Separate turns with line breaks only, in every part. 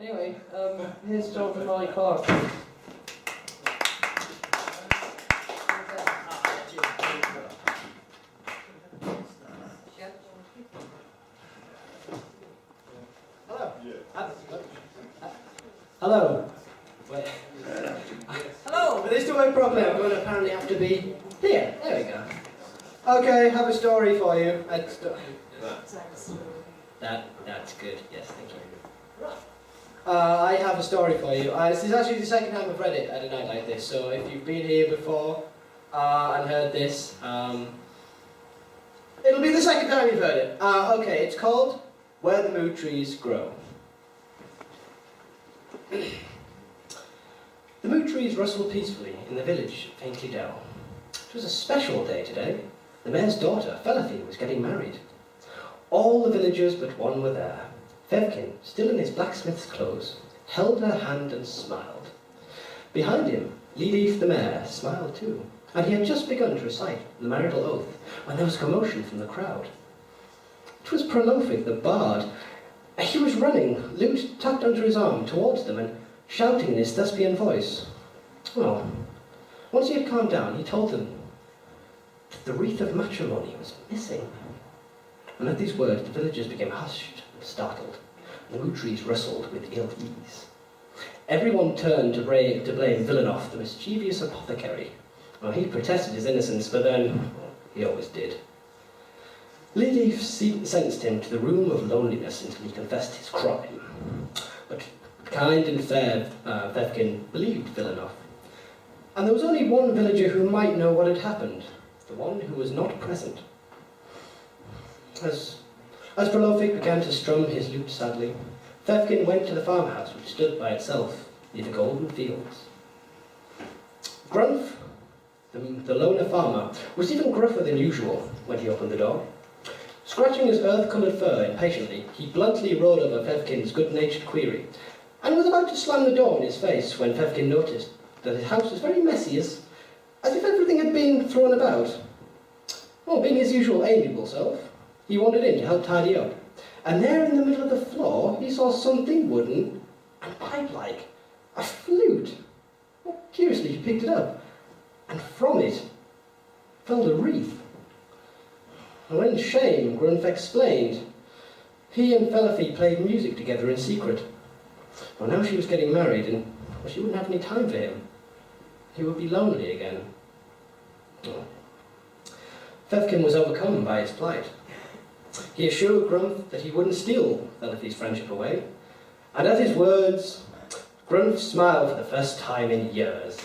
Anyway, here's John from Marley Clarke.
Hello. Wait. Hello. For this to work properly, I'm going to apparently have to be here. There we go. Okay, have a story for you. That's good. Yes, thank you. I have a story for you. This is actually the second time I've read it at a night like this. So if you've been here before and heard this, it'll be the second time you've heard it. Okay, it's called "Where the Mood Trees Grow." The mood trees rustled peacefully in the village of Faintly Dell. It was a special day today. The mayor's daughter, Felifi, was getting married. All the villagers but one were there. Fevkin, still in his blacksmith's clothes, held her hand and smiled. Behind him, Lidif the mayor smiled too, and he had just begun to recite the marital oath when there was commotion from the crowd. It was Prolofik the bard. He was running, lute tucked under his arm, towards them and shouting in his thespian voice. Well, once he had calmed down, he told them that the wreath of matrimony was missing. And at these words, the villagers became hushed and startled, and the mood trees rustled with ill ease. Everyone turned to blame Villanov, the mischievous apothecary. Well, he protested his innocence, but then he always did. Lidif sentenced him to the room of loneliness until he confessed his crime. But kind and fair Fevkin believed Villanov. And there was only one villager who might know what had happened, the one who was not present. As Prolofik began to strum his lute sadly, Fevkin went to the farmhouse which stood by itself near the golden fields. Grunf, the loner farmer, was even gruffer than usual when he opened the door. Scratching his earth-coloured fur impatiently, he bluntly rode over Fevkin's good-natured query, and was about to slam the door in his face when Fevkin noticed that his house was very messy, as if everything had been thrown about. Well, being his usual amiable self, he wandered in to help tidy up, and there in the middle of the floor he saw something wooden and pipe-like, a flute. Well, curiously, he picked it up, and from it fell the wreath. And when shame, Grunf explained, he and Felifi played music together in secret. Well, now she was getting married, and she wouldn't have any time for him. He would be lonely again. Oh. Fevkin was overcome by his plight. He assured Grunf that he wouldn't steal Felifi's friendship away, and at his words, Grunf smiled for the first time in years.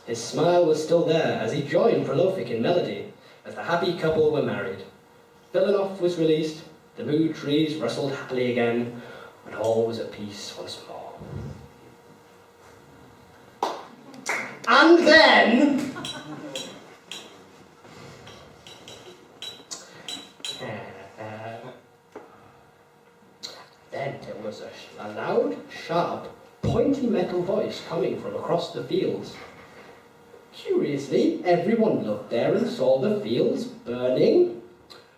His smile was still there as he joined Prolofik in melody, as the happy couple were married. Villanov was released, the mood trees rustled happily again, and all was at peace once more. And then... then there was a loud, sharp, pointy metal voice coming from across the fields. Curiously, everyone looked there and saw the fields burning.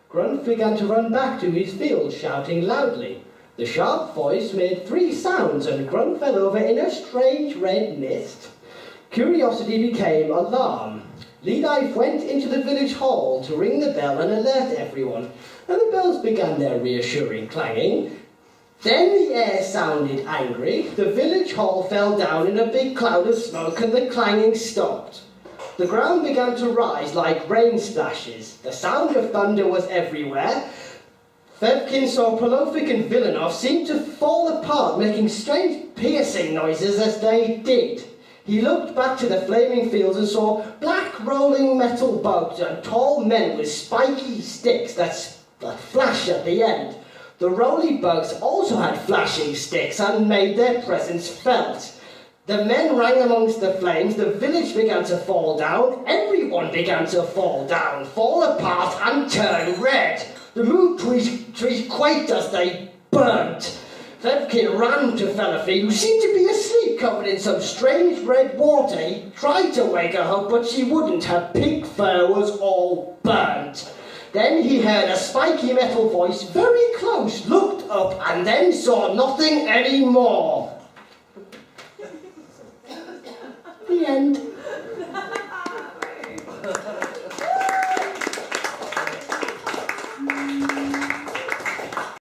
Grunf began to run back to his field, shouting loudly. The sharp voice made 3 sounds, and Grunf fell over in a strange red mist. Curiosity became alarm. Lidif went into the village hall to ring the bell and alert everyone, and the bells began their reassuring clanging. Then the air sounded angry, the village hall fell down in a big cloud of smoke, and the clanging stopped. The ground began to rise like rain splashes. The sound of thunder was everywhere. Fevkin saw Prolofik and Villanov seem to fall apart, making strange piercing noises as they did. He looked back to the flaming fields and saw black rolling metal bugs and tall men with spiky sticks that flash at the end. The roly bugs also had flashing sticks and made their presence felt. The men rang amongst the flames, the village began to fall down, everyone began to fall down, fall apart and turn red. The mood trees quaked as they burnt. Fevkin ran to Felifi, who seemed to be asleep covered in some strange red water. He tried to wake her up, but she wouldn't. Her pink fur was all burnt. Then he heard a spiky metal voice very close, looked up, and then saw nothing anymore. The end.